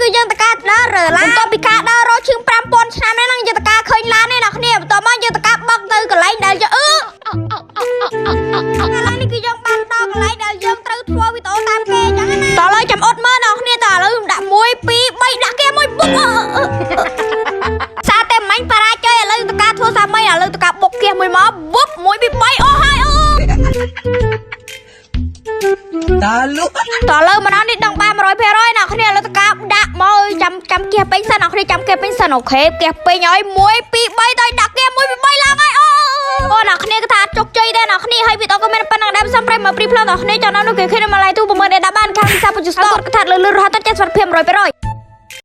គឺយើងតកាដើររើឡាបន្ទាប់ពីការដើររកឈឹង5000ឆ្នាំនេះនឹងយើងតកាឃើញឡាននេះអ្នកគ្នាបន្ទាប់មកយើងតកាបឹកទៅកន្លែងដែលយើងកន្លែងនេះគឺយើងបានដល់កន្លែងដែលយើងត្រូវធ្វើវីដេអូតាមគេអញ្ចឹងណាតើឥឡូវចាំអត់មើលអ្នកគ្នាតើឥឡូវដាក់1 2 3ដាក់គេមួយបុកសារតែមាញ់បរាជ័យឥឡូវតកាធ្វើសាមីឥឡូវតកាបុកគេមួយមកបុក1 2 3អូហើយតើលុកតើលើម្ដងនេះដឹងបាន 100% អ្នកគ្នាលើតកាដាក់មកចាំគះពេញសិនអ្នកគ្នាចាំគះពេញសិនអូខេគះពេញហើយ1 2 3ទៅដាក់គះ1 2 3ឡើងហើយអូអ្នកគ្នាគឺថាជោគជ័យដែរអ្នកគ្នាហើយវីដេអូក៏មានប៉ុណ្ណឹងដែរសំប្រេមមកព្រីផ្លូវអ្នកគ្នាចង់ដល់នោះគេឃើញមកឡាយទូប្រមើលដែរបានខាងវិសាបញ្ជូស្តគាត់ថាលឺរហ័សទៅចេះសុខភាព 100%